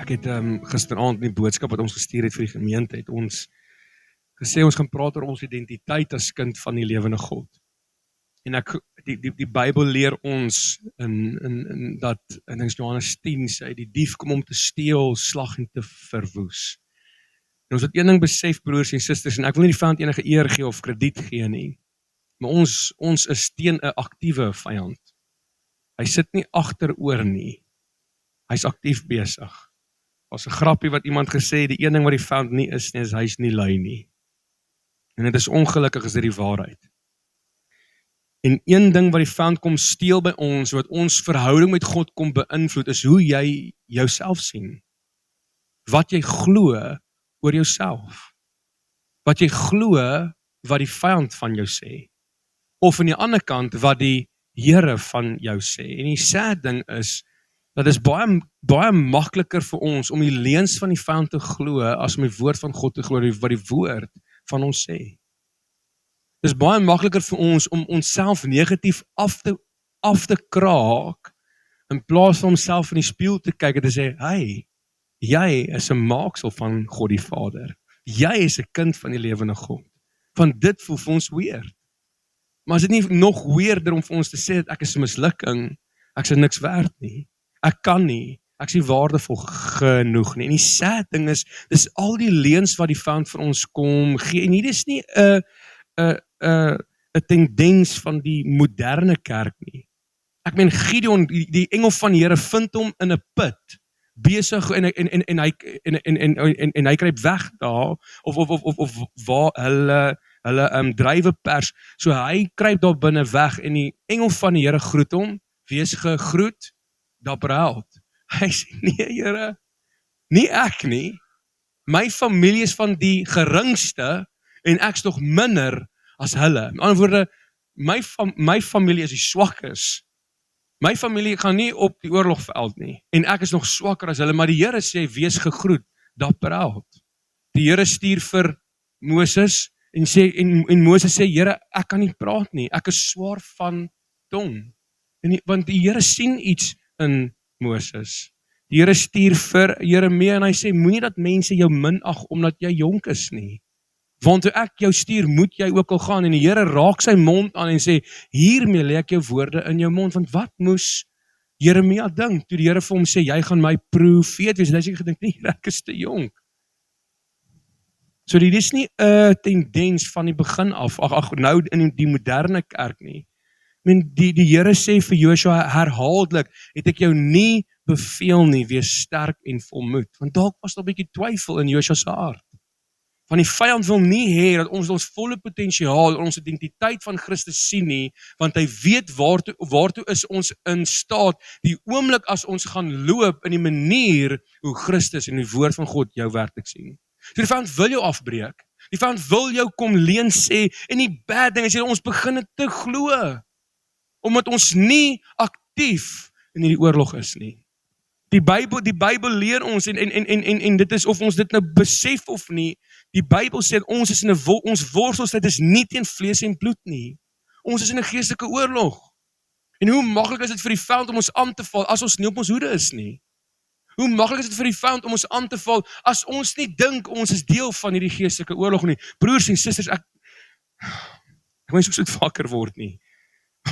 Ek het gisteraand in die boodskap wat ons gestuur het vir die gemeente, het ons gesê ons gaan praat oor ons identiteit as kind van die lewende God. En die Bybel leer ons in dat in Johannes 10 sê, die dief kom om te steel, slag en te verwoes. En ons het een ding besef, broers en susters, en ek wil nie die vyand enige eer gee of krediet gee nie, maar ons is teen 'n aktiewe vyand. Hy sit nie agteroor nie, hy's aktief besig. As 'n grappie wat iemand gesê, die een ding wat die vyand nie is nie, is hy's nie lui nie. En dit is ongelukkig is dit die waarheid. En een ding wat die vyand kom steel by ons, wat ons verhouding met God kom beïnvloed, is hoe jy jouself sien. Wat jy glo oor jouself. Wat jy glo wat die vyand van jou sê. Of aan die ander kant wat die Here van jou sê. En die sad ding is, dat is baie makliker vir ons om die leuns van die vyand te glo, as om die woord van God te glo, wat die woord van ons sê. Dit is baie makliker vir ons om onsself negatief af te kraak, in plaas van homself in die spieël te kyk en te sê, hey, jy is 'n maaksel van God die Vader. Jy is 'n kind van die lewende God. Want dit voel vir ons weird. Maar is dit nie nog weirder om vir ons te sê dat ek is 'n mislukking, ek is niks werd nie, ek kan nie, ek is nie waardevol genoeg nie. En die sad ding is, dis al die leuns wat die vyand vir ons kom gee, en hier is nie 'n tendens van die moderne kerk nie. Ek meen Gideon, die engel van die Here vind hom in 'n put, besig en hy kruip weg daar, of waar hulle druiwe pers, so hy kruip daar binne weg, en die engel van die Here groet hom, wees gegroet, dapper held. Hy sê, nee Here, nie ek nie, my familie is van die geringste, en ek's nog minder as hulle. Met ander woorde, my familie is die swakkes. My familie gaan nie op die oorlogveld nie, en ek is nog swakker as hulle, maar die Here sê, wees gegroet, dapper held. Die Here stuur vir Moses, en Moses sê, Here, ek kan nie praat nie, ek is swaar van tong. Want die Here sien iets in Moses. Die Here stuur vir Jeremia, en hy sê, moenie dat mense jou minag, omdat jy jonk is nie. Want toe ek jou stuur, moet jy ook al gaan, en die Here raak sy mond aan en sê, hiermee lê ek jou woorde in jou mond, want wat moes Jeremia dink, toe die Here vir hom sê, jy gaan my profeet wees, en hy sê gedink, nee, ek is te jonk. So dit is nie 'n tendens van die begin af, nou in die moderne kerk nie. Die Here sê vir Joshua herhaaldelik, het ek jou nie beveel nie, wees sterk en volmoed, want dalk was daar 'n bietjie twyfel in Joshua se hart. Want die vyand wil nie hê dat ons volle potensiaal, ons identiteit van Christus sien nie, want hy weet waartoe is ons in staat, die oomblik as ons gaan loop in die manier hoe Christus en die woord van God jou werklik sien. So die vyand wil jou afbreek, die vyand wil jou kom leen sê, en die bad ding is, ons begin te glo, omdat ons nie aktief in die oorlog is nie. Die Bybel leer ons, en dit is of ons dit nou besef of nie, die Bybel sê, ons is in ons worstelstryd is nie teen vlees en bloed nie. Ons is in 'n geestelike oorlog. En hoe maklik is dit vir die vyand om ons aan te val, as ons nie op ons hoede is nie? Hoe maklik is dit vir die vyand om ons aan te val, as ons nie dink ons is deel van hierdie geestelike oorlog nie? Broers en susters, ek wens ons moet wakker word nie.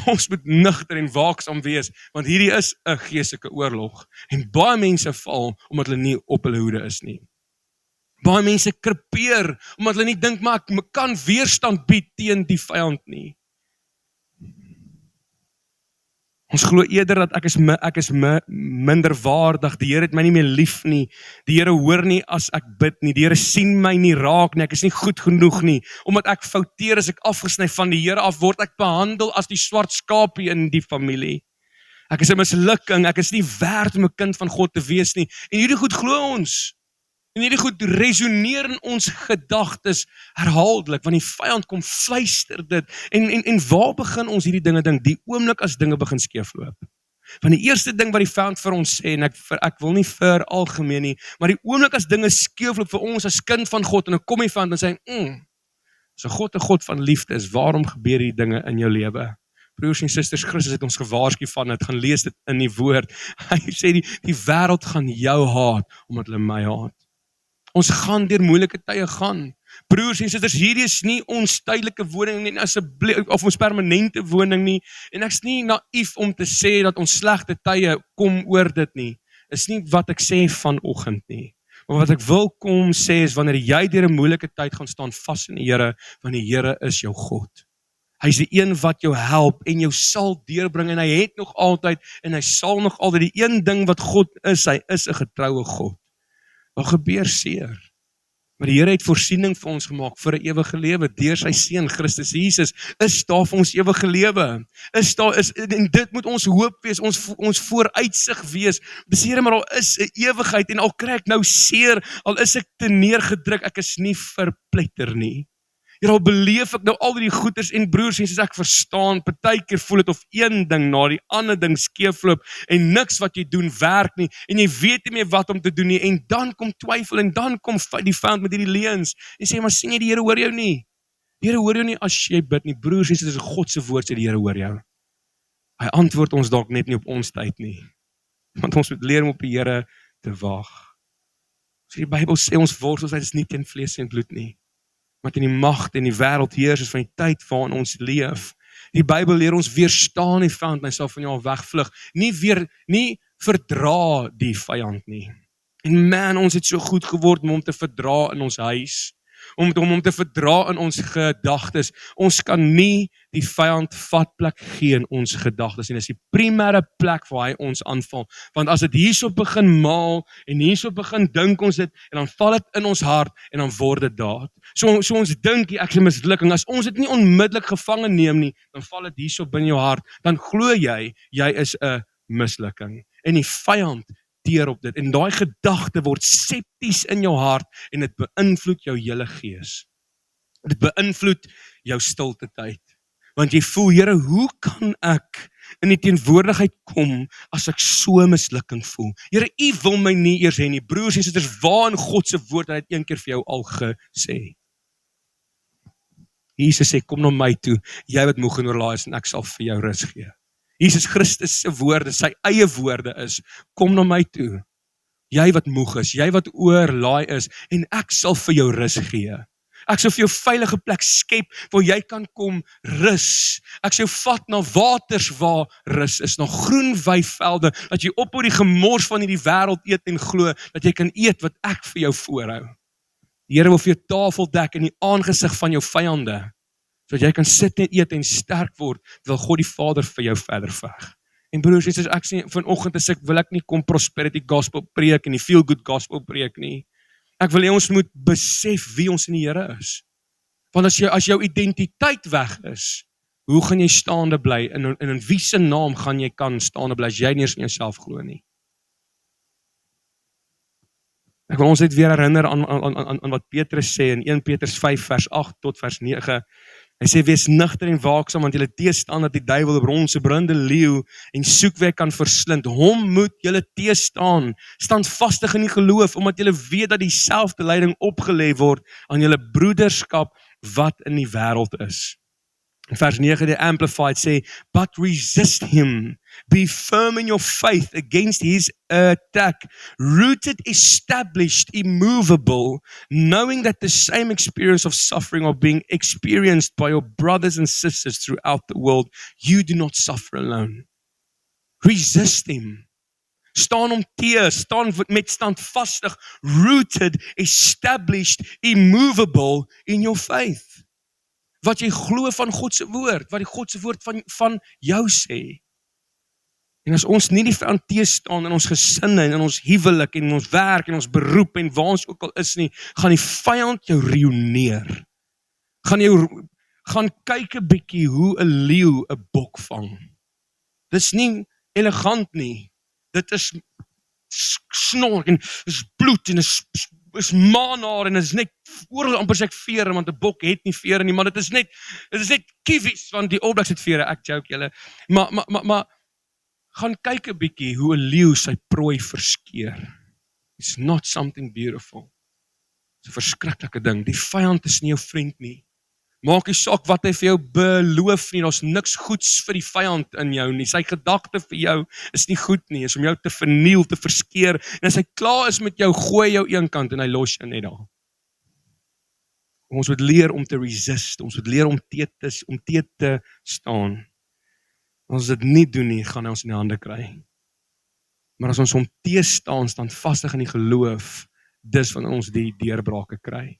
Ons moet nugter en waaksaam wees, want hierdie is 'n geestelike oorlog, en baie mense val, omdat hulle nie op hulle hoede is nie. Baie mense krepeer, omdat hulle nie dink, maar ek kan weerstand bied teen die vyand nie. Ons glo eerder dat ek is minderwaardig, die Here het my nie meer lief nie, die Here hoor nie as ek bid nie, die Here sien my nie raak nie, ek is nie goed genoeg nie, omdat ek fouteer, as ek afgesny van die Here af, word ek behandel as die swart skapie in die familie. Ek is 'n mislukking, ek is nie werd om 'n kind van God te wees nie, en hierdie goed glo ons, en hierdie goed resoneer in ons gedagtes herhaaldelik, want die vyand kom fluister dit, en waar begin ons hierdie dinge dink? Die oomblik as dinge begin skeefloop. Want die eerste ding wat die vyand vir ons sê, en ek wil nie vir algemeen nie, maar die oomblik as dinge skeefloop vir ons as kind van God, en dan kom die vyand en sê, as 'n God van liefde is, waarom gebeur hierdie dinge in jou lewe? Broers en susters, Christus het ons gewaarsku van dit, gaan lees dit in die woord. Hy sê die wêreld gaan jou haat, omdat hulle my haat. Ons gaan deur moeilike tye gaan. Broers en susters, hierdie is nie ons tydelike woning nie, asseblief, of ons permanente woning nie, en ek's nie naïef om te sê dat ons slegte tye kom oor dit nie. Is nie wat ek sê vanoggend nie. Maar wat ek wil kom sê is, wanneer jy deur 'n moeilike tyd gaan staan vas in die Here, want die Here is jou God. Hy is die een wat jou help en jou sal deurbring, en hy het nog altyd en hy sal nog altyd. Die een ding wat God is, hy is 'n getroue God. Daar gebeur seer. Maar die Here het voorsiening vir ons gemaak vir 'n ewige lewe deur sy seun Christus Jesus. Is daar vir ons ewige lewe? En dit moet ons hoop wees, ons vooruitsig wees. Dis Here, maar daar is 'n ewigheid, en al kry ek nou seer, al is ek te neergedruk, ek is nie verpletter nie. Hier al beleef ek nou al die goeders, en broers en susters, ek verstaan, partykeer voel dit of een ding na die ander ding skeefloop, en niks wat jy doen werk nie, en jy weet nie meer wat om te doen nie, en dan kom twyfel, en dan kom die vyand met hierdie leuns, en sê, maar sien jy, die Here hoor jou nie. Die Here hoor jou nie as jy bid nie. Broers en susters, God se woord sê die Here hoor jou. Hy antwoord ons dalk net nie op ons tyd nie, want ons moet leer om op die Here te wag. So die Bybel sê ons worstel is nie teen vlees en bloed nie, maar teen die magte en die wêreldheersers van die tyd waarin ons leef. Die Bybel leer ons weerstaan die vyand, hy sal van jou wegvlug. Nie verdra die vyand nie. En man, ons het so goed geword om hom te verdra in ons huis, om hom te verdra in ons gedagtes. Ons kan nie die vyand vatplek gee in ons gedagtes, en dis die primêre plek waar hy ons aanval. Want as dit hierso begin maal, en hierso begin dink ons dit, en dan val dit in ons hart, en dan word dit daad. So ons dink ek is 'n mislukking. As ons dit nie onmiddellik gevange neem nie, dan val dit hierso binne jou hart. Dan glo jy is 'n mislukking. En die vyand teer op dit, en daai gedagte word septies in jou hart, en dit beïnvloed jou hele gees. Dit beïnvloed jou stilte tyd. Want jy voel, Here, hoe kan ek in die teenwoordigheid kom as ek so mislukking voel? Here, U wil my nie eers hê nie. Broers en susters, waar in God se woord het hy een keer vir jou al gesê? Jesus sê, kom na my toe, jy wat moeg en oorlaai is, en ek sal vir jou rus gee. Jesus Christus se woorde, sy eie woorde is, kom na my toe, jy wat moeg is, jy wat oorlaai is, en ek sal vir jou rus gee. Ek sal vir jou veilige plek skep, waar jy kan kom rus. Ek sal jou vat na waters waar rus is, na groen weivelde, dat jy ophou die gemors van hierdie wêreld eet en glo, dat jy kan eet wat ek vir jou voorhou. Die Here wil vir jou tafel dek in die aangesig van jou vyande, sodat jy kan sit en eet en sterk word, terwyl God die Vader vir jou verder veg. En broers en susters, ek sê vanoggend wil ek nie kom prosperity gospel preek en die feel good gospel preek nie. Ek wil hê ons moet besef wie ons in die Here is. Want as jou identiteit weg is, hoe gaan jy staande bly, en in wie se naam gaan jy kan staande bly, as jy nie eens in jouself glo nie? Ek wil ons net weer herinner aan wat Petrus sê in 1 Petrus 5 vers 8 tot vers 9. Hy sê, wees nugter en waaksaam, want julle teestaan dat die duiwel rond so brande leeu en soek wie hy kan verslind. Hom moet julle teestaan, standvastig in die geloof, omdat julle weet dat dieselfde lyding opgelê word aan julle broederskap wat in die wêreld is. In vers 9, die Amplified sê, but resist him, be firm in your faith against his attack, rooted, established, immovable, knowing that the same experience of suffering are being experienced by your brothers and sisters throughout the world. You do not suffer alone. Resist him. Staan om teë, staan met standvastig, rooted, established, immovable in your faith. Wat jy glo van God se woord, wat die God se woord van jou sê. En as ons nie die vyand teestaan in ons gesinne, en in ons huwelik, en in ons werk, en ons beroep, en waar ons ook al is nie, gaan die vyand jou rioneer. Gaan kyk 'n bietjie hoe 'n leeu 'n bok vang. Dis nie elegant nie. Dit is snork, en is bloed, en is maanhaar, en is net oral amper sê ek vere, want 'n bok het nie vere nie, maar dit is net kiewies, want die All Blacks het vere, ek joke julle, maar gaan kyk 'n bietjie hoe 'n leeu sy prooi verskeer. It's not something beautiful. Dis 'n verskriklike ding. Die vyand is nie jou vriend nie, Maak nie saak wat hy vir jou beloof nie, daar's niks goeds vir die vyand in jou nie. Sy gedagte vir jou is nie goed nie, is om jou te verniel, te verskeer. En as hy klaar is met jou, gooi jou een kant en hy los jou net daar. Ons moet leer om te resist, ons moet leer om te staan. As ons dit nie doen nie, gaan hy ons in die hande kry. Maar as ons hom teestaan, staan vastig in die geloof, dis wanneer ons die deurbrake kry.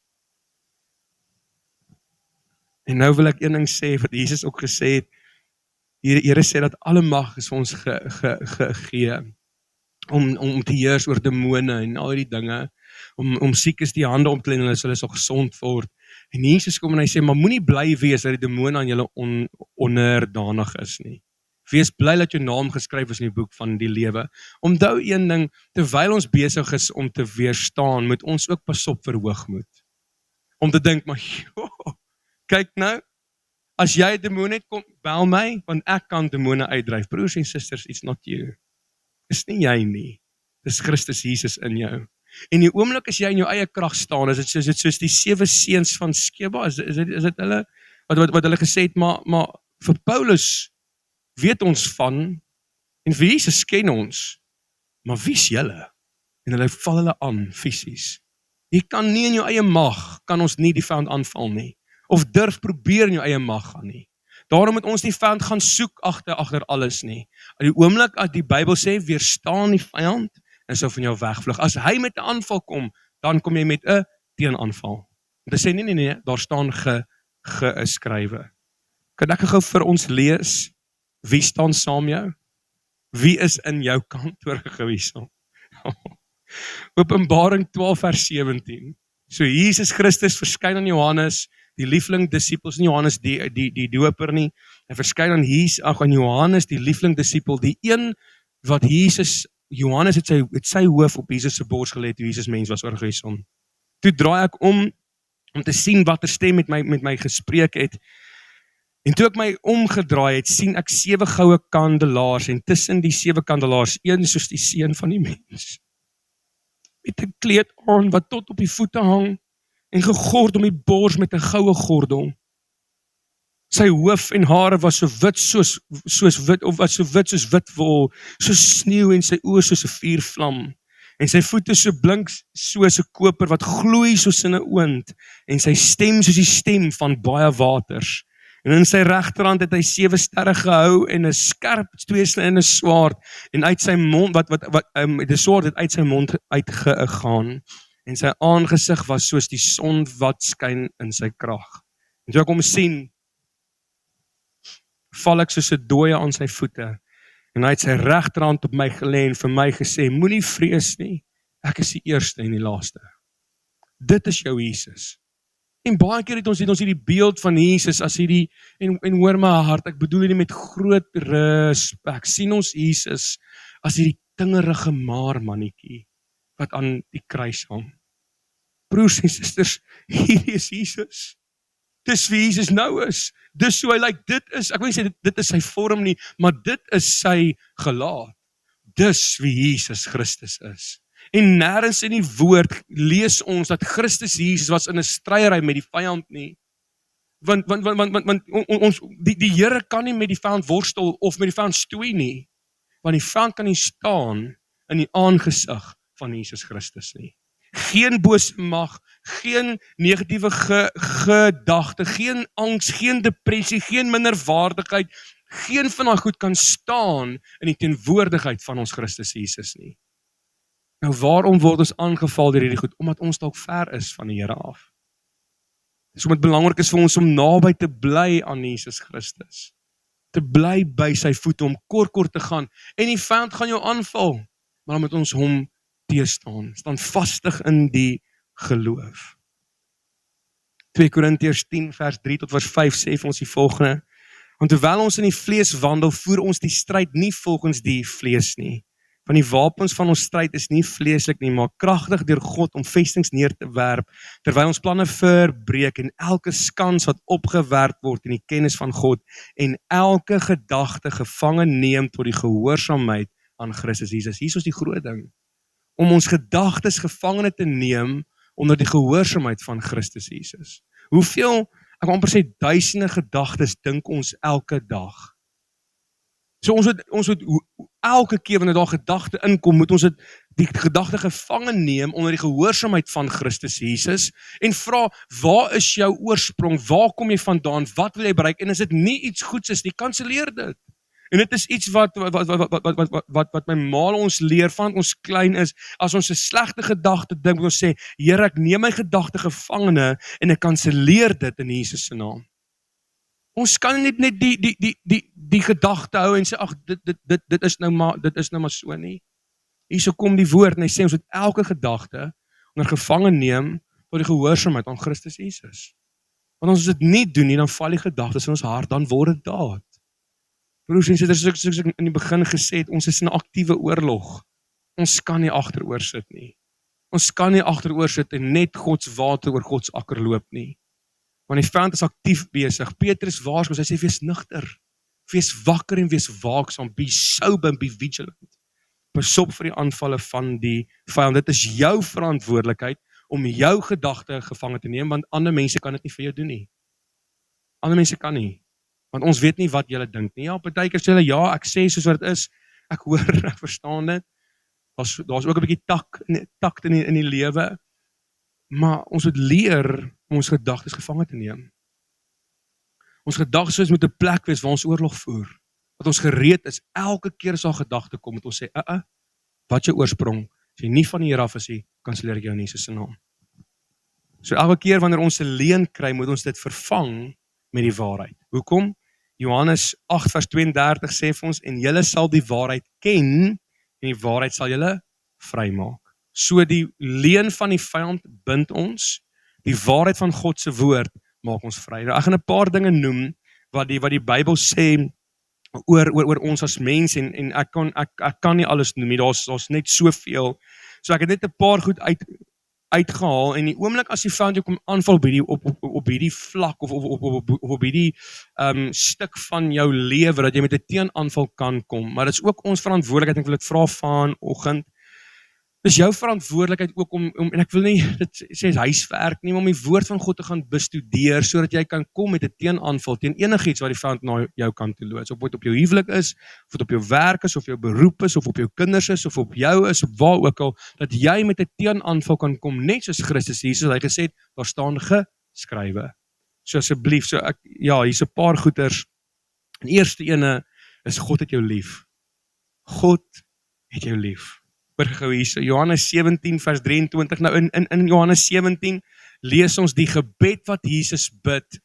En nou wil ek een ding sê, wat Jesus ook gesê het, die Here sê dat alle mag is vir ons gegee, om te heers oor demone en al die dinge, om siekes die hande om te lê en hulle sal gesond word. En Jesus kom en hy sê, maar moenie bly wees dat die demone aan julle onderdanig is nie. Wees bly dat jou naam geskryf is in die boek van die lewe. Onthou een ding, terwyl ons besig is om te weerstaan, moet ons ook pas op vir hoogmoed. Om te dink, maar kyk nou, as jy 'n demoon het, kom bel my, want ek kan demone uitdryf. Broers en susters, it's not you. Dis nie jy nie. Dis Christus Jesus in jou. En die oomblik as jy in jou eie krag staan, is dit soos die 7 seuns van Skeba, is dit hulle wat hulle gesê het, maar vir Paulus weet ons van, en vir Jesus ken ons, maar wie is julle? En hulle val hulle aan, fisies. Jy kan nie in jou eie mag, kan ons nie die vyand aanval nie, of durf probeer in jou eie mag gaan nie. Daarom moet ons die vyand gaan soek agter alles nie. In die oomblik as die Bybel sê, weerstaan die vyand, en sou van jou wegvlug. As hy met 'n aanval kom, dan kom jy met 'n teenaanval. Want hy sê nee, daar staan geskrywe. Kan ek gou vir ons lees, wie staan saam jou? Wie is in jou kantoor gewissel? Openbaring 12 vers 17. So Jesus Christus verskyn aan Johannes, die liefling disipels, nie Johannes die doper nie. Hy verskyn aan Johannes, die liefling disipel, die een wat Johannes het sy hoof op Jesus se bors gelê toe Jesus mens was oorgewissel. Toe draai ek om te sien watter stem met my gespreek het. En toe ek my omgedraai het, sien ek 7 goue kandelaars en tussen die 7 kandelaars een soos die seun van die mens. Met 'n kleed aan wat tot op die voete hang en gegord om die bors met 'n goue gordel. Sy hoof en hare was so wit soos wit, of was so wit soos wit wol, so sneeu en sy oë soos 'n vuurvlam. En sy voete so blink soos 'n koper wat gloei soos in 'n oond, en sy stem soos die stem van baie waters. En in sy regterhand het hy 7 sterre gehou en 'n skerp tweesnydende swaard, en uit sy mond die swaard het uit sy mond uitgegaan. En sy aangesig was soos die son wat skyn in sy krag. En toe ek hom sien, val ek soos 'n dooie aan sy voete, en hy het sy regterhand op my gelê en vir my gesê, moenie vrees nie, ek is die eerste en die laaste. Dit is jou Jesus. En baie keer het ons hierdie beeld van Jesus as hierdie, en hoor my hart, ek bedoel hierdie met groot respek, sien ons Jesus as hierdie tingerige mannetjie wat aan die kruis hang. Broers en susters, hierdie is Jesus. Dis wie Jesus nou is. Dis hoe hy lyk. Dit is, ek wil nie sê dit is sy vorm nie, maar dit is sy gelaat. Dis wie Jesus Christus is. En nêrens in die woord lees ons dat Christus Jesus was in 'n stryery met die vyand nie. Want ons die Here kan nie met die vyand worstel of met die vyand stoei nie. Want die vyand kan nie staan in die aangesig van Jesus Christus nie. Geen bose mag, geen negatiewe gedagte, geen angs, geen depressie, geen minderwaardigheid, geen van daai goed kan staan in die teenwoordigheid van ons Christus Jesus nie. Nou waarom word ons aangeval deur hierdie goed? Omdat ons dalk ver is van die Here af. Dis omdat dit belangrik is vir ons om naby te bly aan Jesus Christus. Te bly by sy voete, om kort te gaan. En die vyand gaan jou aanval, maar dan moet ons hom teestaan, staan vastig in die geloof. 2 Korintiërs 10 vers 3 tot vers 5 sê vir ons die volgende: want terwyl ons in die vlees wandel, voer ons die stryd nie volgens die vlees nie. Want die wapens van ons stryd is nie vleeslik nie, maar kragtig deur God om vestings neer te werp, terwyl ons planne verbreek en elke skans wat opgewerp word in die kennis van God en elke gedagte gevange neem tot die gehoorsaamheid aan Christus Jesus. Hier is die groot ding. Om ons gedagtes gevangene te neem onder die gehoorsaamheid van Christus Jesus. Hoeveel ek wil amper sê duisende gedagtes dink ons elke dag. So ons moet elke keer wanneer daar gedagte inkom, moet ons die gedagte gevange neem onder die gehoorsaamheid van Christus Jesus en vra, waar is jou oorsprong? Waar kom jy vandaan? Wat wil jy bereik? En as dit nie iets goeds is nie, kanselleer dit. En dit is iets wat my ma ons leer van ons klein is, as ons 'n slegte gedagte dink, moet ons sê, Here, ek neem my gedagte gevangene en ek kanselleer dit in Jesus se naam. Ons kan nie net die gedagte hou en sê, ag, dit is nou maar so nie. Hierso kom die woord en hy sê, ons moet elke gedagte onder gevange neem tot die gehoorsaamheid aan Christus Jesus. Want as ons dit nie doen nie, dan val die gedagtes in ons hart, dan word dit daad. Broers en susters, soos ek in die begin gesê het, ons is in 'n aktiewe oorlog. Ons kan nie agteroor sit nie. Ons kan nie agteroor sit en net Gods water oor Gods akker loop nie. Want die vyand is aktief besig. Petrus waarsku, hy sê, wees nugter, wees wakker en wees waaksaam, be sober and be vigilant. Pas op vir die aanvalle van die vyand. Dit is jou verantwoordelikheid om jou gedagte gevange te neem, want ander mense kan dit nie vir jou doen nie. Ander mense kan nie. Want ons weet nie wat julle dink nie. Ja, partykeer sê hulle, ja, ek sê soos wat dit is, ek hoor, ek verstaan dit. Daar's ook 'n bietjie takt in die lewe, maar ons moet leer om ons gedagtes gevange te neem. Ons gedagtes moet 'n plek wees waar ons oorlog voer, wat ons gereed is, elke keer as daar gedagte kom, moet ons sê, wat jou oorsprong, as jy nie van die Here af is nie, kanselleer ek jou in Jesus se naam. So elke keer wanneer ons 'n leuen kry, moet ons dit vervang met die waarheid. Hoekom? Johannes 8 vers 32 sê vir ons, en julle sal die waarheid ken, en die waarheid sal julle vrymaak. So die leuen van die vyand bind ons, die waarheid van God se woord maak ons vry. Nou, ek gaan 'n paar dinge noem, wat die Bybel sê, oor ons as mens, en ek kan nie alles noem nie, daar's net soveel. So ek het net 'n paar goed uitgehaal, en die oomblik as die vyand jou kom aanval op hierdie vlak, of op hierdie stuk van jou lewe, dat jy met 'n teenaanval kan kom, maar dit is ook ons verantwoordelikheid, ek wil dit vra vanoggend, dis jou verantwoordelikheid ook om, en ek wil nie, dit sê huiswerk nie, maar om die woord van God te gaan bestudeer, sodat jy kan kom met 'n teenaanval, teen enigiets wat die vyand na jou kan toe loods, of dit op jou huwelik is, of dit op jou werk is, of jou beroep is, of op jou kinders is, of op jou is, of waar ook al, dat jy met 'n teenaanval kan kom, net soos Christus Jesus, hy gesê het, daar staan geskrywe. So asseblief, hier's 'n paar goeters. Die eerste ene is, God het jou lief. God het jou lief. Hoor gou hier, Johannes 17 vers 23, nou in Johannes 17 lees ons die gebed wat Jesus bid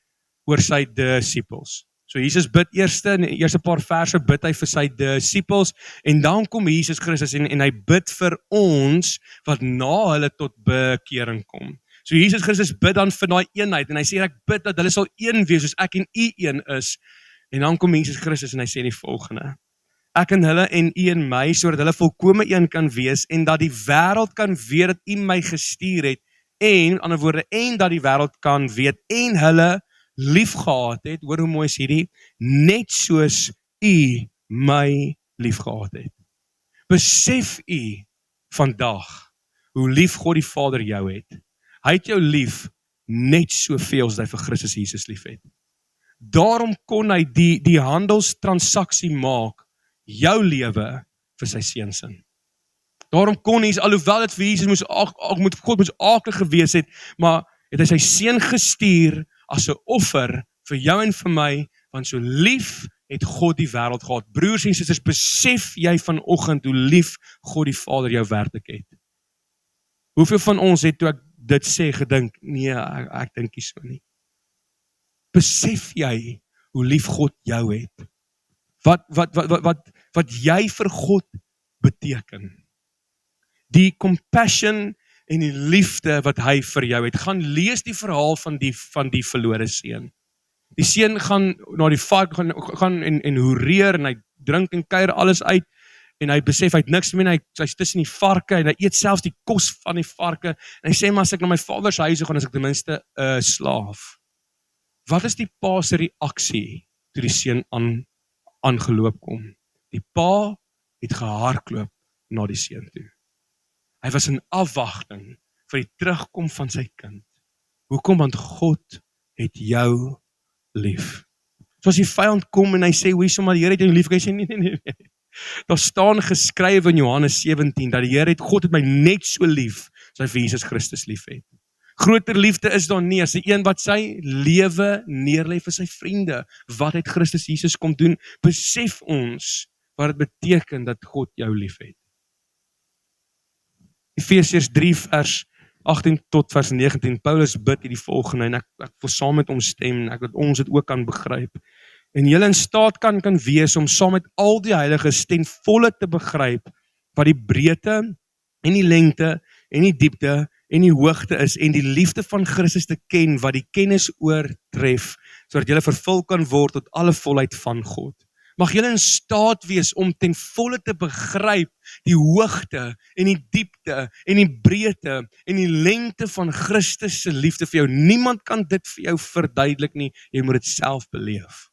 oor sy disippels. So Jesus bid in die eerste paar verse bid hy vir sy disippels, en dan kom Jesus Christus en hy bid vir ons, wat na hulle tot bekering kom. So Jesus Christus bid dan vir daai eenheid, en hy sê, ek bid dat hulle sal een wees, soos ek en u een is, en dan kom Jesus Christus en hy sê die volgende, ek en hulle en u en my, sodat hulle volkome een kan wees, en dat die wêreld kan weet dat u my gestuur het, en, ander woorde, en dat die wêreld kan weet, en hulle lief gehad het, hoor hoe mooi is hierdie, net soos u my lief gehad het. Besef u vandag, hoe lief God die Vader jou het. Hy het jou lief, net soveel as hy vir Christus Jesus lief het. Daarom kon hy die handelstransaksie maak, jou lewe vir sy seun sin. Daarom kon hy, alhoewel dit vir Jesus God moes aaklig gewees het, maar het hy sy seun gestuur as 'n offer vir jou en vir my, want so lief het God die wêreld gehad. Broers en susters, besef jy vanoggend hoe lief God die Vader jou werklik het? Hoeveel van ons het, toe ek dit sê, gedink, nee, ek dink nie so nie. Besef jy hoe lief God jou het? Wat jy vir God beteken. Die compassion en die liefde wat hy vir jou het. Gaan lees die verhaal van die verlore seun. Die seun gaan na die vark, gaan en hoereer, en hy drink en kuier alles uit, en hy besef, hy het niks meer, hy's tussen die varke, en hy eet selfs die kos van die varke, en hy sê, maar as ek na my vader se huis gaan, is ek ten minste 'n slaaf. Wat is die pa se reaksie, toe die seun aangeloop kom? Die pa het gehardloop na die seun toe. Hy was in afwagting vir die terugkom van sy kind. Hoekom? Want God het jou lief. So as die vyand kom en hy sê, hoe is maar die Here het jou lief, hy sê, nee. Daar staan geskryf in Johannes 17, dat die Here God het my net so lief, as hy vir Jesus Christus lief het. Groter liefde is daar nie, as die een wat sy lewe neerlê vir sy vriende. Wat het Christus Jesus kom doen? Besef ons wat dit beteken dat God jou lief het. Efesiërs 3 vers 18 tot vers 19, Paulus bid hierdie volgende, en ek wil saam met hom stem, en ek dat ons dit ook kan begryp. En julle in staat kan wees om saam met al die heiliges ten volle te begryp wat die breedte en die lengte en die diepte en die hoogte is, en die liefde van Christus te ken, wat die kennis oortref, sodat julle vervul kan word tot alle volheid van God. Mag julle in staat wees om ten volle te begryp die hoogte en die diepte en die breedte en die lengte van Christus se liefde vir jou. Niemand kan dit vir jou verduidelik nie, jy moet dit self beleef.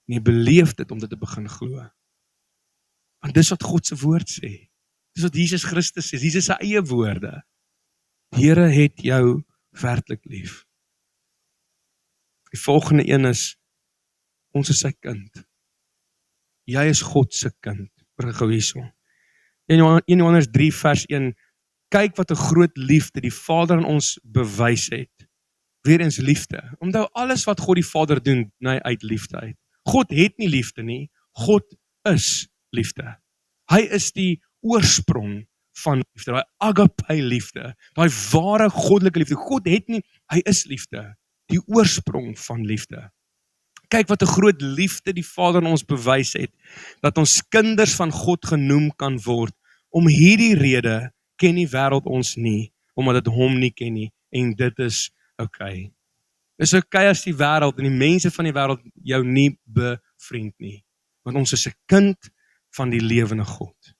En jy beleef dit om dit te begin glo. Want dis wat God se woord sê. Dis wat Jesus Christus sê, Jesus se eie woorde. Die Here het jou werklik lief. Die volgende een is, ons is sy kind. Jy is God se kind. Hoor gou hierso. 1 Johannes 3 vers 1, kyk wat 'n groot liefde die Vader aan ons bewys het. Weereens liefde. Onthou alles wat God die Vader doen, nee, uit liefde uit. God het nie liefde nie, God is liefde. Hy is die oorsprong van liefde, daai agape liefde, daai ware goddelike liefde. God het nie, hy is liefde, die oorsprong van liefde. Kyk wat 'n groot liefde die Vader aan ons bewys het, dat ons kinders van God genoem kan word. Om hierdie rede ken die wêreld ons nie, omdat dit hom nie ken nie, en dit is okay. Dis okay as die wêreld en die mense van die wêreld jou nie bevriend nie, want ons is 'n kind van die lewende God.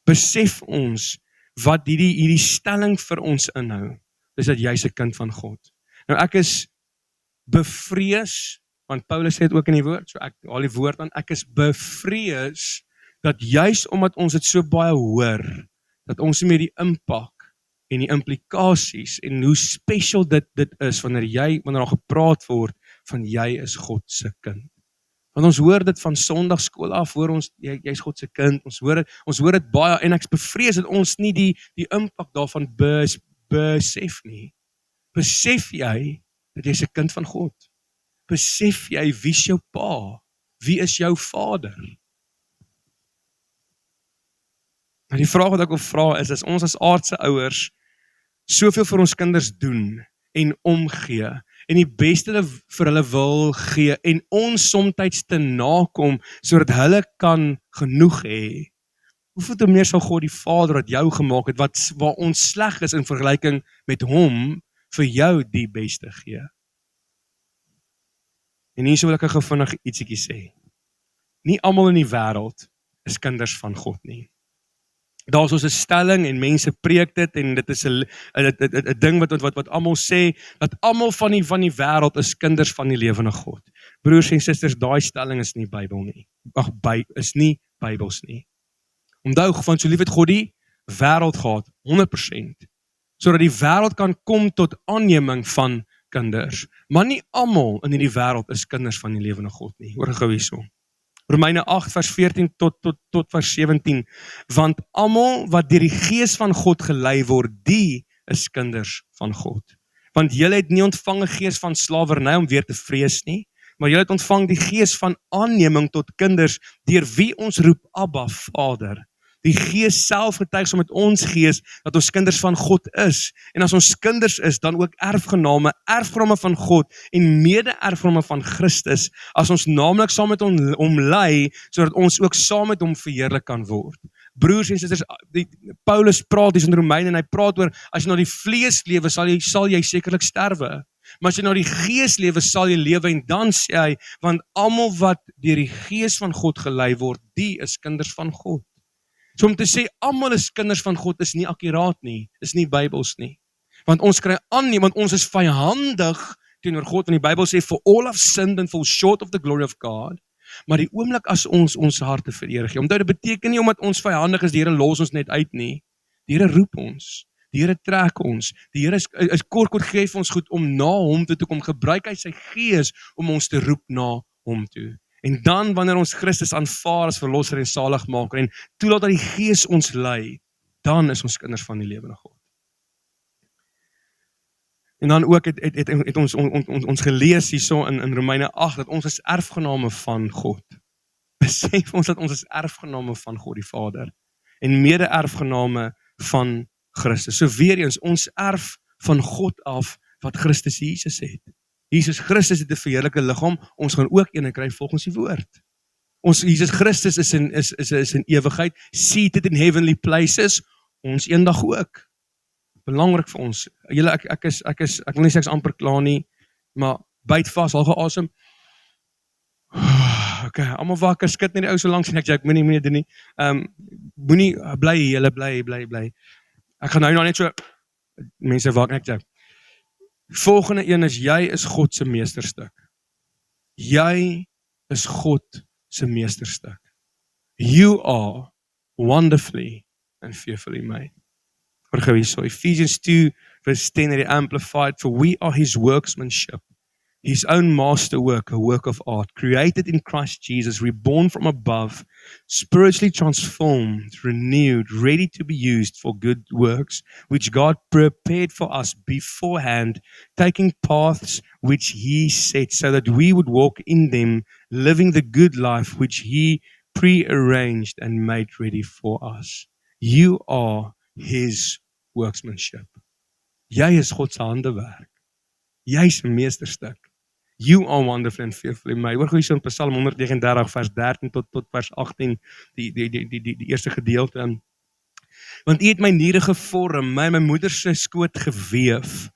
Besef ons wat hierdie stelling vir ons inhou, is dat jy's 'n kind van God. Nou ek is bevrees, want Paulus sê dit ook in die woord, so ek haal die woord aan, ek is bevrees, dat juis omdat ons dit so baie hoor, dat ons met die impak en die implikasies, en hoe special dit is, wanneer daar gepraat word, van jy is God se kind. Want ons hoor dit van Sondagskool af, hoor ons, jy's God se kind, ons hoor dit baie, en ek bevrees dat ons nie die impak daarvan besef nie. Besef jy, dat jy's 'n kind van God? Besef jy, wie is jou pa? Wie is jou vader? Maar die vraag wat ek wil vra is, as ons as aardse ouers soveel vir ons kinders doen en omgee en die beste vir hulle wil gee en ons somtyds te nakom sodat hulle kan genoeg hê, hoeveel te meer sal God die Vader wat jou gemaak het, waar ons sleg is in vergelyking met hom, vir jou die beste gee. En hier wil ek gou vinnig ietsiekie sê. Nie almal in die wêreld is kinders van God nie. Daar is ons 'n stelling en mense preek dit, en dit is 'n ding wat almal sê, dat almal van die wêreld is kinders van die lewende God. Broers en susters, daai stelling is nie Bybel nie. Is nie Bybels nie. Onthou, want so lief het God die wêreld gehad, 100%, sodat die wêreld kan kom tot aanneming van kinders. Maar nie almal in hierdie wêreld is kinders van die lewende God nie. Hoor gou hierso. Romeine 8 vers 14 tot vers 17, want almal wat deur die Gees van God gelei word, die is kinders van God. Want julle het nie ontvang 'n gees van slawerny om weer te vrees nie, maar julle het ontvang die gees van aanneming tot kinders, deur wie ons roep Abba, Vader. Die Gees self getuig saam met ons gees dat ons kinders van God is. En as ons kinders is, dan ook erfgename van God en mede-erfgename van Christus, as ons naamlik saam met hom ly, sodat ons ook saam met hom verheerlik kan word. Broers en susters, Paulus praat hier in Romeine en hy praat oor, as jy na die vlees lewe, sal jy sekerlik sterwe. Maar as jy na die Gees lewe, sal jy lewe, en dan sê hy, want almal wat deur die Gees van God gelei word, die is kinders van God. So om te sê, almal is kinders van God is nie akkuraat nie, is nie Bybels nie. Want ons kry aanneem, want ons is vyhandig teenoor God, want die Bybel sê, for all have sinned and fall short of the glory of God. Maar die oomblik as ons harte vereer gee, omdat dit beteken nie, omdat ons vyhandig is, die Here los ons net uit nie. Die Here roep ons. Die Here trek ons. Die Here is kort gee vir ons goed om na hom toe te kom. Gebruik hy sy gees om ons te roep na hom toe. En dan wanneer ons Christus aanvaar as verlosser en saligmaker en toelaat dat die Gees ons lei, dan is ons kinders van die lewende God. En dan ook het ons gelees hierso in Romeine 8 dat ons is erfgename van God. Besef ons dat ons is erfgename van God die Vader en mede-erfgename van Christus. So weer eens, ons erf van God af wat Christus Jesus het. Jesus Christus het 'n verheerlike liggaam, ons gaan ook een kry volgens die woord. Ons Jesus Christus is in ewigheid, seated in heavenly places, ons eendag ook. Belangrik vir ons. Julle ek wil nie sê ek's amper klaar nie, maar byt vas, haal asem. Okay, almal wakker, skud net die ou so lank sien ek moenie doen nie. Moenie bly julle bly. Ek gaan nou net so mense wakker ek. Volgende een is jy is God se meesterstuk. Jy is God se meesterstuk. You are wonderfully and fearfully made. Vergou hierso, Ephesians 2 verse 10 in the Amplified, for we are his workmanship, his own masterwork, a work of art, created in Christ Jesus, reborn from above, spiritually transformed, renewed, ready to be used for good works, which God prepared for us beforehand, taking paths which he set, so that we would walk in them, living the good life which he prearranged and made ready for us. You are his workmanship. Jy is God se handewerk. Jy is 'n meesterstuk. You are wonderfully and fearfully made. Hoor hoe in Psalm 139 vers 13 tot vers 18 die eerste gedeelte. Want U het my niere gevorm, my moeder se skoot geweef.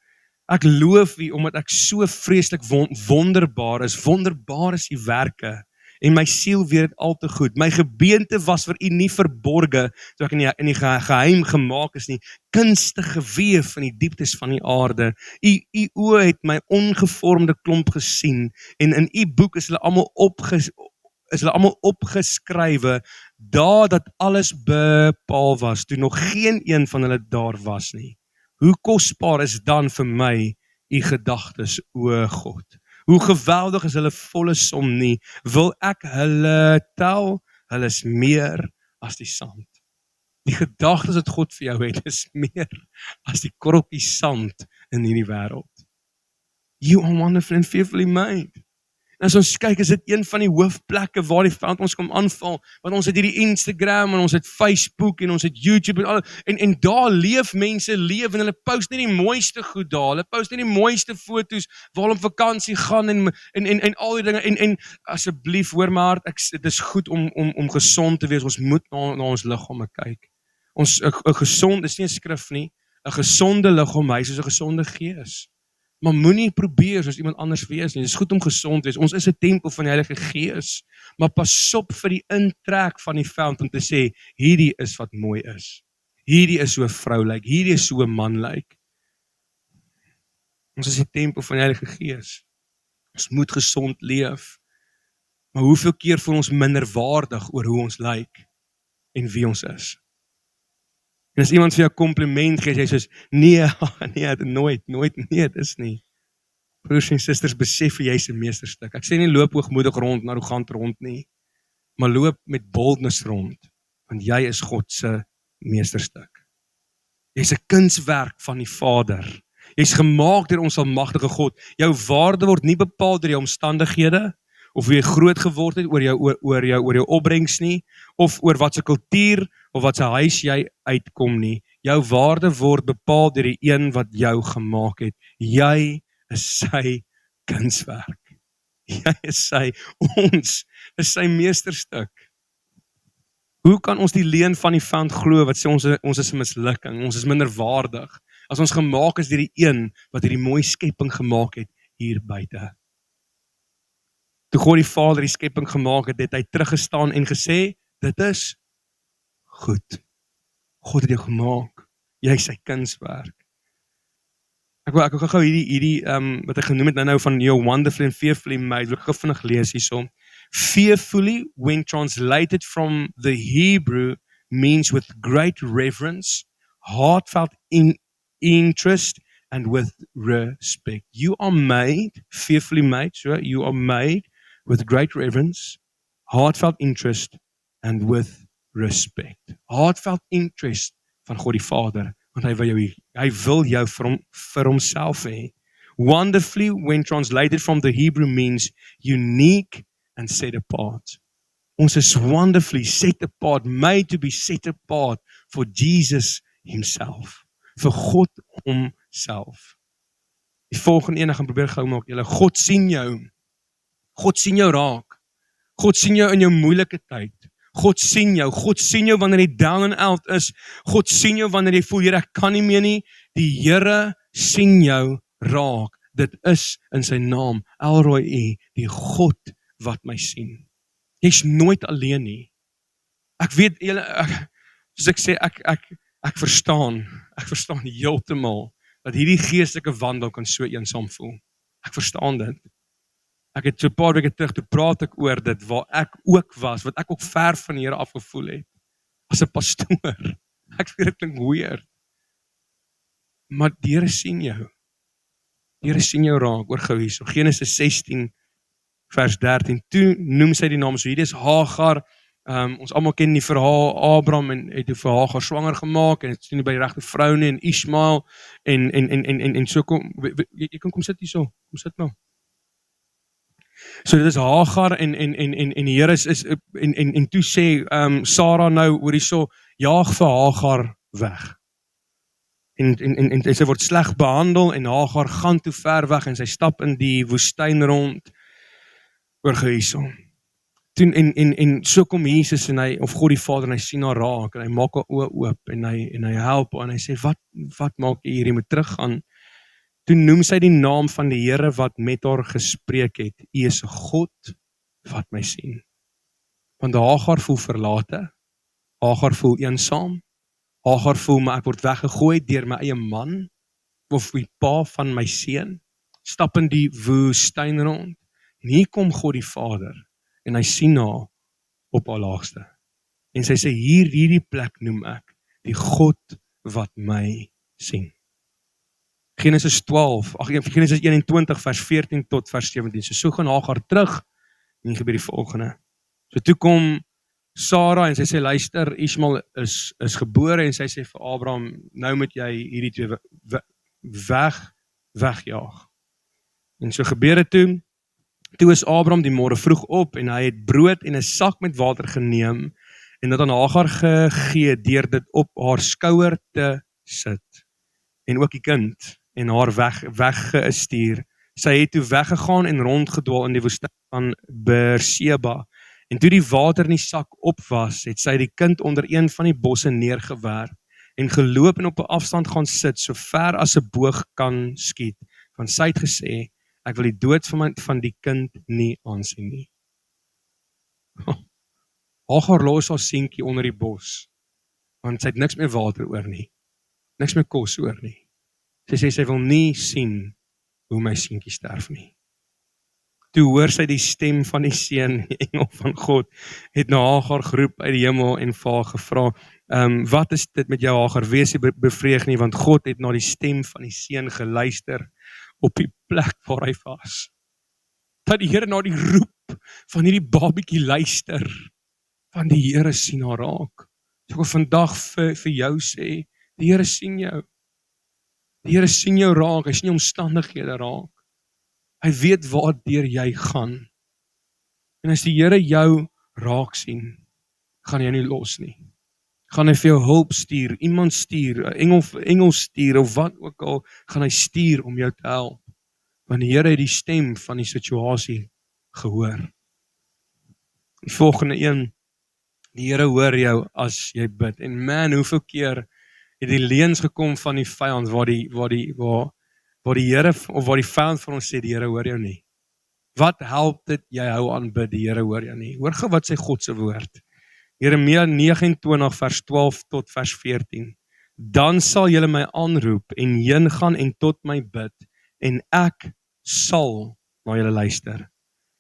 Ek loof U omdat ek so vreeslik wonderbaar is. Wonderbaar is U werke. En my siel weet dit al te goed. My gebeente was vir U nie verborge, toe ek in die geheim gemaak is nie, kunstig geweef in die dieptes van die aarde. U oë het my ongevormde klomp gesien, en in U boek is hulle almal opgeskrywe, dat alles bepaal was, toe nog geen een van hulle daar was nie. Hoe kosbaar is dan vir my U gedagtes, o God? Hoe geweldig is hulle volle som nie, wil ek hulle tel, hulle is meer as die sand. Die gedagtes wat God vir jou het, is meer as die korreltjies sand in hierdie wêreld. You are wonderfully and fearfully made. En as ons kyk, is dit een van die hoofplekke waar die vyand ons kom aanval, want ons het hierdie Instagram, en ons het Facebook, en ons het YouTube, en daar leef mense, en hulle post nie die mooiste goed daar, hulle post nie die mooiste foto's, waar hulle op vakansie gaan, en al die dinge, en asseblief, hoor maar, dit is goed om gesond te wees, ons moet na ons liggame kyk. Ons, 'n gesond, is nie 'n skrif nie, 'n gesonde liggaam, hy is soos 'n gesonde gees. Maar moenie probeer soos iemand anders wees nie. Dit is goed om gesond te wees. Ons is 'n tempel van die Heilige Gees. Maar pas op vir die intrek van die vyand om te sê, hierdie is wat mooi is. Hierdie is so 'n vrou lyk, hierdie is so 'n man lyk. Ons is die tempel van die Heilige Gees. Ons moet gesond leef. Maar hoeveel keer voel ons minderwaardig oor hoe ons lyk en wie ons is? En as iemand vir jou kompliment gee, jy sê, nee, nooit, nee, dit is nie. Broers en susters, besef jy is 'n meesterstuk. Ek sê nie loop hoogmoedig rond, en arrogant rond nie, maar loop met boldness rond, want jy is God se meesterstuk. Jy's 'n kunswerk van die Vader. Jy's gemaak deur ons almagtige God. Jou waarde word nie bepaal deur jou omstandighede, of hoe jy groot geword het, oor jou opbrengs nie, of oor wat se kultuur, of wat se huis jy uitkom nie. Jou waarde word bepaal deur die een wat jou gemaak het. Jy is sy kunswerk. Jy is ons is sy meesterstuk. Hoe kan ons die leuen van die vyand glo, wat sê ons is 'n mislukking, ons is minderwaardig, as ons gemaak is deur die een, wat hierdie mooi skepping gemaak het, hier buite? Toe God die Vader die skepping gemaak het, het hy teruggestaan en gesê, dit is goed. God het jou gemaak. Jy is sy kunswerk. Ek wil gou hierdie wat ek genoem het nou van your wonderfully and fearfully made, wil ek gou vinnig lees hierso. Fearfully, when translated from the Hebrew, means with great reverence, heartfelt interest and with respect. You are made, fearfully made, so you are made with great reverence, heartfelt interest and with respect. Heartfelt interest van God die Vader, want hy wil jou vir homself hê. Wonderfully, when translated from the Hebrew, means unique and set apart. Ons is wonderfully set apart, made to be set apart for Jesus himself, vir God homself. Die volgende ene gaan probeer gou maak, julle, God sien jou raak, God sien jou in jou moeilike tyd, God sien jou wanneer jy down and out is, God sien jou wanneer jy voel, Here, ek kan nie meer nie, die Here sien jou raak, dit is in sy naam, El-Roi, die God wat my sien. Jy's nooit alleen nie. Ek weet, soos ek sê, ek verstaan heeltemal, dat hierdie geestelike wandel kan so eensaam voel. Ek verstaan dit. Ek het so 'n paar weke terug, toe praat ek oor dit, waar ek ook was, wat ek ook ver van die Here afgevoel het, as 'n pastoor. Ek weet dit klink weird. Maar die Here sien jou. Die Here sien jou raak, oor gou hierso. Genesis 16, vers 13, toe noem sy die naam, so hierdie is Hagar, ons almal ken die verhaal, Abraham het vir Hagar swanger gemaak, en het sien nie by die regte vrou nie, en Ishmael, en so kom, jy kan kom sit hierso, kom sit nou. So dit is Hagar, en die Here is en toe sê, Sarah nou, oor hierso, jaag vir Hagar weg. En sy word sleg behandel, en Hagar gaan toe ver weg, en sy stap in die woestyn rond, oor hierso. Toen en so kom Jesus en hy, of God die Vader, en hy sien haar raak, en hy maak haar oë oop, en hy help haar, en hy sê, wat maak jy hier, jy moet teruggaan. Toen noem sy die naam van die Here wat met haar gespreek het, U is 'n God wat my sien. Want Hagar voel verlate, Hagar voel eensaam, Hagar voel, maar ek word weggegooi deur my eie man, of die pa van my seun, stap in die woestyn rond, en hier kom God die Vader, en hy sien haar op haar laagste. En sy sê, hierdie plek noem ek, die God wat my sien. Genesis 21 vers 14 tot vers 17, so gaan Hagar terug, en gebeur die volgende. So toe kom Sarah, en sy sê, luister, Ishmael is gebore, en sy sê vir Abraham, nou moet jy hierdie twee wegjaag. En so gebeur dit toe is Abraham die môre vroeg op, en hy het brood en 'n sak met water geneem, en dit aan Hagar gegee, deur dit op haar skouer te sit, en ook die kind, en haar weggestuur. Sy het toe weggegaan en rondgedwaal in die woestyn van Beerseba, en toe die water in die sak op was, het sy die kind onder een van die bosse neergewerp, en geloop en op 'n afstand gaan sit, so ver as 'n boog kan skiet, want sy het gesê, ek wil die dood van die kind nie aansien nie. Hagar los haar seentjie onder die bos, want sy het niks meer water oor nie, niks meer kos oor nie. Sy sê, sy wil nie sien hoe my seentjie sterf nie. Toe hoor sy die stem van die seun, die engel van God, het na Hagar geroep uit die hemel en vir haar gevra, wat is dit met jou Hagar, wees jy bevreeg nie, want God het na die stem van die seun geluister, op die plek waar hy was. Dat die Here na die roep van hierdie babietjie luister, van die Here sien haar raak. So ek wil vandag vir jou sê, die Here sien jou. Die Here sien jou raak, hy sien jou omstandighede raak. Hy weet waardeur jy gaan. En as die Here jou raak sien, gaan hy jou nie los nie. Gaan hy vir jou hulp stuur, iemand stuur, 'n engel stuur, of wat ook al, gaan hy stuur om jou te help. Want die Here het die stem van die situasie gehoor. Die volgende een, die Here hoor jou as jy bid. En man, hoeveel keer het die leuns gekom van die vyand, waar die Here, of waar die vyand van ons sê, die Here hoor jou nie. Wat help dit, jy hou aan bid, die Here hoor jou nie. Hoor gou wat sê God se woord. Jeremia 29 vers 12 tot vers 14. Dan sal julle my aanroep en heen gaan en tot my bid, en ek sal na julle luister.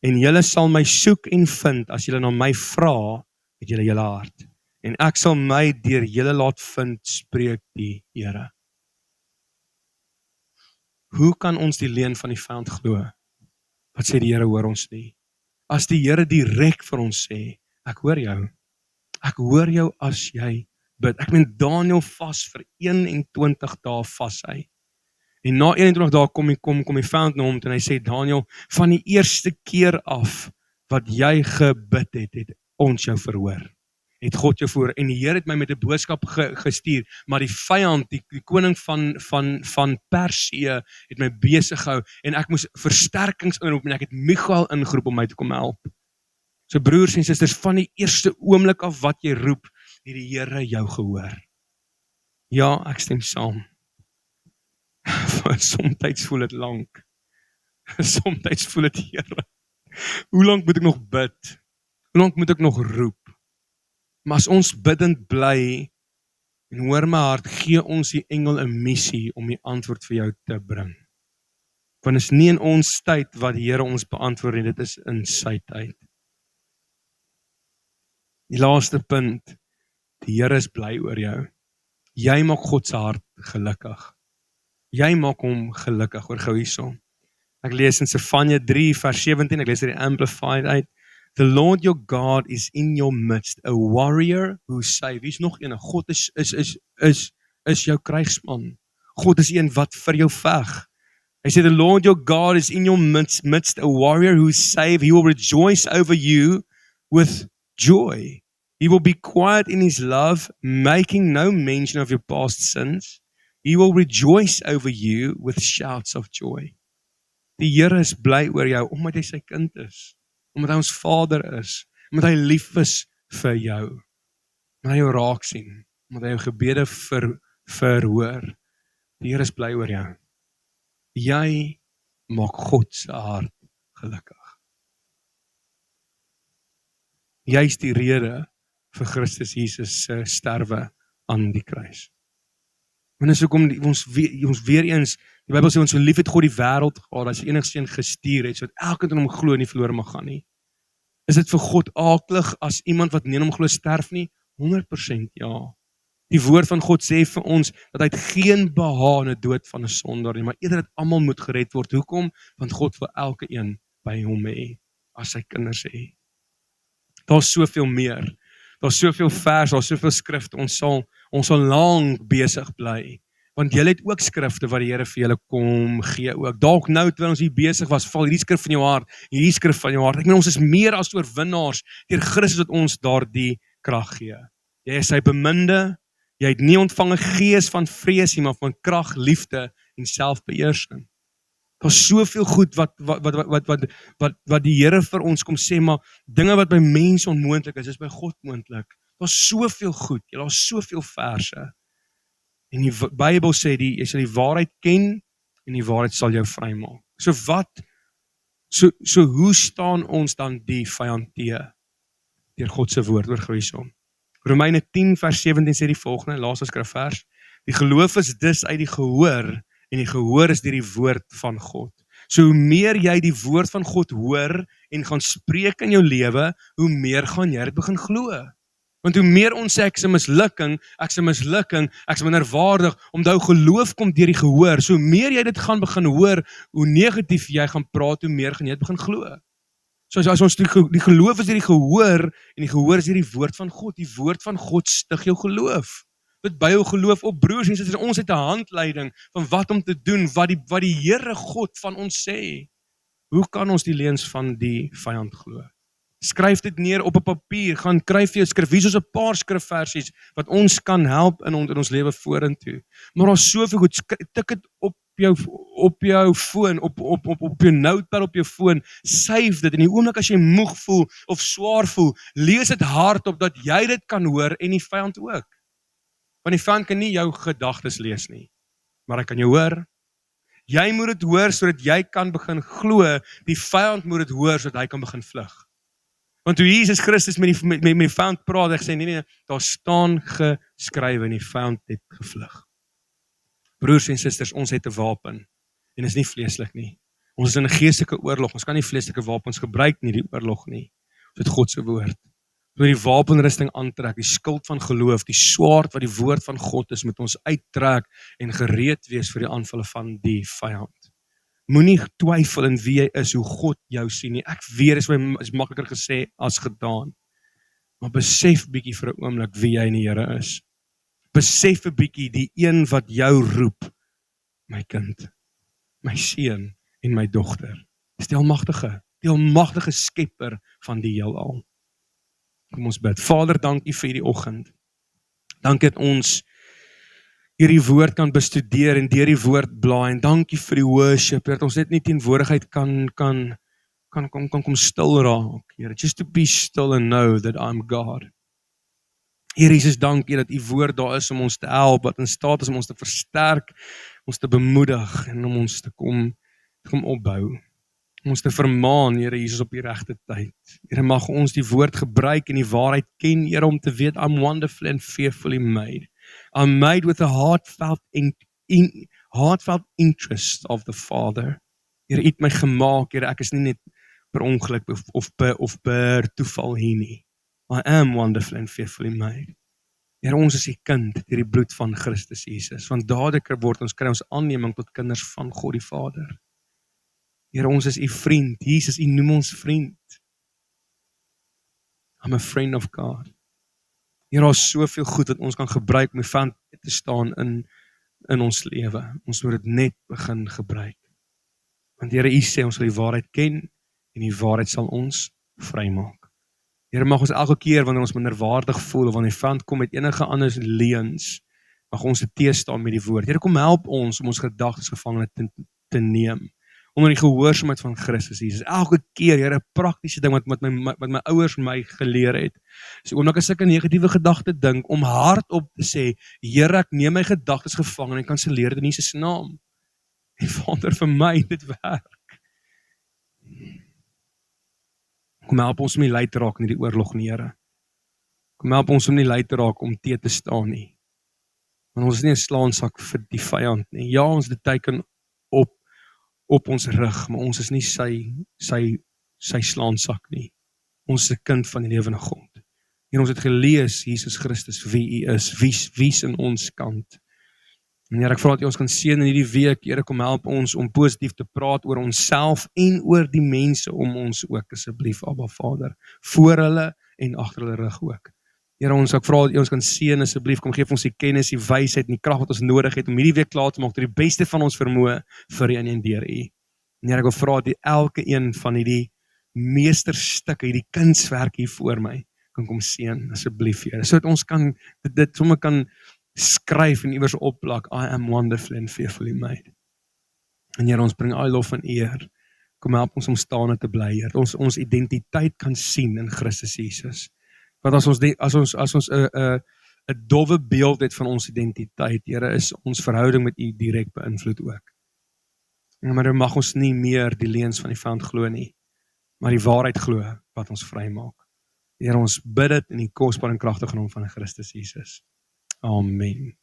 En julle sal my soek en vind as julle na my vra met julle hele hart. En ek sal my deur julle laat vind, spreek die Here. Hoe kan ons die leuen van die vyand glo? Wat sê die Here, hoor ons nie? As die Here direk vir ons sê, ek hoor jou. Ek hoor jou as jy bid. Ek meen Daniël vas vir 21 dae vas hy. En na 21 dae kom die vyand na hom en hy sê, Daniël, van die eerste keer af wat jy gebid het, het ons jou verhoor. Het God jou verhoor. En die Here het my met 'n boodskap gestuur, maar die vyand, die koning van Persië, het my besig gehou en ek moes versterkings inroep en ek het Michael ingeroep om my te kom help. So broers en susters, van die eerste oomblik af wat jy roep, het die Here jou gehoor. Ja, ek stem saam. Somtyds voel dit lank. Somtyds voel dit, Here, hoe lank moet ek nog bid? Hoe lank moet ek nog roep? Maar as ons biddend bly, en hoor my hart, gee ons die engel 'n missie om die antwoord vir jou te bring. Want is nie in ons tyd wat die Here ons beantwoord nie, dit is in sy tyd. Die laaste punt, die Here is bly oor jou. Jy maak God se hart gelukkig. Jy maak hom gelukkig, hoor gou hierso. Ek lees in Sefanja 3 vers 17, ek lees die Amplified uit. The Lord your God is in your midst, a warrior who saves. Wie is nog een? God is jou krygsman. God is een wat vir jou veg. Hy sê, the Lord your God is in your midst, a warrior who saves. He will rejoice over you with joy. He will be quiet in his love, making no mention of your past sins. He will rejoice over you with shouts of joy. Die Here is bly oor jou, omdat hy sy kind is. Omdat hy ons Vader is, omdat hy lief is vir jou, omdat hy jou raak sien, omdat hy jou gebede verhoor. Die Here is bly oor jou. Jy maak God se hart gelukkig. Jy is die rede vir Christus Jesus se sterwe aan die kruis. En dis hoekom ons weer eens, die Bybel sê ons so lief het God die wêreld gehad, dat hy sy enigste seun gestuur het, sodat elkeen in hom glo nie verlore mag gaan nie. Is dit vir God aaklig as iemand wat nie in hom glo sterf nie? 100% ja. Die woord van God sê vir ons dat hy het geen behaag in die dood van 'n sondaar nie, maar eerder dat almal moet gered word. Hoekom? Want God wil elke een by hom hê, as sy kinders hê. Daar's soveel meer. Daar's soveel vers, daar's soveel skrifte. Ons sal lank besig bly. Want julle het ook skrifte wat die Here vir julle kom gee ook. Dalk nou terwyl ons hier besig was, val hierdie skrif van jou hart, hierdie skrif van jou hart. Ek meen ons is meer as oorwinnaars deur Christus wat ons daardie krag gee. Jy is sy beminde, jy het nie ontvang 'n gees van vrees nie, maar van krag, liefde en selfbeheersing. Daar's soveel goed wat die Here vir ons kom sê, maar dinge wat by mense onmoontlik is by God moontlik. Daar's soveel goed, daar's soveel verse. En die Bybel sê, jy sal die waarheid ken, en die waarheid sal jou vrymaak. So hoe staan ons dan die vyand teë? Deur God se woord, oor hierso. Romeine 10 vers 17 sê die volgende, laaste skrifvers. Die geloof is dus uit die gehoor, en die gehoor is deur die woord van God. So hoe meer jy die woord van God hoor, en gaan spreek in jou lewe, hoe meer gaan jy dit begin glo. Want hoe meer ons sê, ek is 'n mislukking, ek is minderwaardig, omdat jou geloof kom deur die gehoor, so hoe meer jy dit gaan begin hoor, hoe negatief jy gaan praat, hoe meer gaan jy dit begin glo. So as ons die geloof is deur die gehoor, en die gehoor is deur die woord van God, die woord van God stig jou geloof. Dit by jou geloof op, broers en susters, ons het 'n handleiding van wat om te doen, wat die Here God van ons sê. Hoe kan ons die leuns van die vyand glo? Skryf dit neer op 'n papier, gaan kry vir jou skrif, hier is 'n paar skrifversies wat ons kan help in ons lewe vorentoe. Maar daar's soveel goed, tik dit op jou foon, op jou notepad op jou foon, save dit, en die oomblik as jy moeg voel, of swaar voel, lees dit hardop, dat jy dit kan hoor, en die vyand ook. Want die vyand kan nie jou gedagtes lees nie, maar hy kan jou hoor. Jy moet dit hoor, sodat jy kan begin glo, die vyand moet dit hoor, sodat hy kan begin vlug. Want toe Jesus Christus met die vyand praat, hy sê, nee, daar staan geskrywe, en die vyand het gevlug. Broers en susters, ons het 'n wapen, en is nie vleeslik nie. Ons is in 'n geestelike oorlog, ons kan nie vleeslike wapens gebruik nie, die oorlog nie. Ons het God se woord. Ons moet die wapenrusting aantrek, die skild van geloof, die swaard wat die woord van God is, moet ons uittrek, en gereed wees vir die aanvalle van die vyand. Moenie twyfel in wie jy is, hoe God jou sien nie. Ek weet, is makliker gesê as gedaan. Maar besef bietjie vir 'n oomblik wie jy in die Here is. Besef 'n bietjie die een wat jou roep, my kind, my seun en my dogter. Dis die almagtige skepper van die heelal. Kom ons bid. Vader, dankie vir hierdie oggend. Dankie dat ons hierdie woord kan bestudeer en deur die woord blaai. En dankie vir die worship, dat ons net nie teenwoordigheid kan kom stil raak. Here, just to be still and know that I'm God. Here Jesus, dankie dat u woord daar is om ons te help, wat in staat is om ons te versterk, ons te bemoedig en om ons te kom opbou. Om ons te vermaan, Here Jesus, op die regte tyd. Here, mag ons die woord gebruik en die waarheid ken, Here, om te weet, I'm wonderfully and fearfully made. I'm made with a heartfelt interest of the Father. Here, u het my gemaak, Here, ek is nie net per ongeluk of per toeval hier nie. I am wonderfully and fearfully made. Here, ons is die kind deur die bloed van Christus Jesus. Want dadelik kry ons aanneming tot kinders van God die Vader. Here, ons is u vriend. Jesus, u noem ons vriend. I'm a friend of God. Here, daar is soveel goed wat ons kan gebruik om die vand te staan in ons lewe. Ons moet dit net begin gebruik. Want Here, u sê ons sal die waarheid ken en die waarheid sal ons vrymaak. Here, mag ons elke keer wanneer ons minderwaardig voel of wanneer die vand kom met enige ander leuns, mag ons teestaan met die woord. Here, kom help ons om ons gedagtes gevangene te neem. Onder die gehoorsaamheid van Christus Jesus. Elke keer, Here, 'n praktiese ding wat my ouers my geleer het. So oomblik as ek 'n negatiewe gedagte dink, om hardop te sê, Here, ek neem my gedagtes gevange en kanselleer dit in Jesus se naam. En Vader, vir my dit werk. Kom help ons om nie lui te raak in die oorlog nie, Here. Kom help ons om nie lui te raak om te staan nie. Want ons is nie 'n slaansak vir die vyand nie. Ja, ons het teken op ons rug, maar ons is nie sy slaansak nie. Ons is 'n kind van die lewende God. En ons het gelees, Jesus Christus, wie u is, wie's in ons kant. En Here, ek vra dat u ons kan seën in hierdie week. Here, kom help ons om positief te praat oor onsself en oor die mense om ons ook, asseblief, Abba Vader, voor hulle en agter hulle rug ook. Here, ek vra dat u ons kan seën, asseblief, kom geef ons die kennis, die wysheid en die krag wat ons nodig het om hierdie week klaar te maak tot die beste van ons vermoë vir u en deur u. En Here, ek wil vra dat elke een van hierdie meesterstukke, hierdie kunswerk hier voor my, kan kom seën, asseblief, Here, sodat ons dit sommer kan skryf en iewers opplak, I am wonderfully and fearfully made. En Here, ons bring al lof en eer. Kom help ons om staande te bly, Here. Ons identiteit kan sien in Christus Jesus. Want as ons 'n dowwe beeld het van ons identiteit, Here, is ons verhouding met u direk beïnvloed ook. Maar mag ons nie meer die leuns van die vyand glo nie, maar die waarheid glo wat ons vrymaak. Here, ons bid dit in die kosbare en kragtige naam van Christus Jesus. Amen.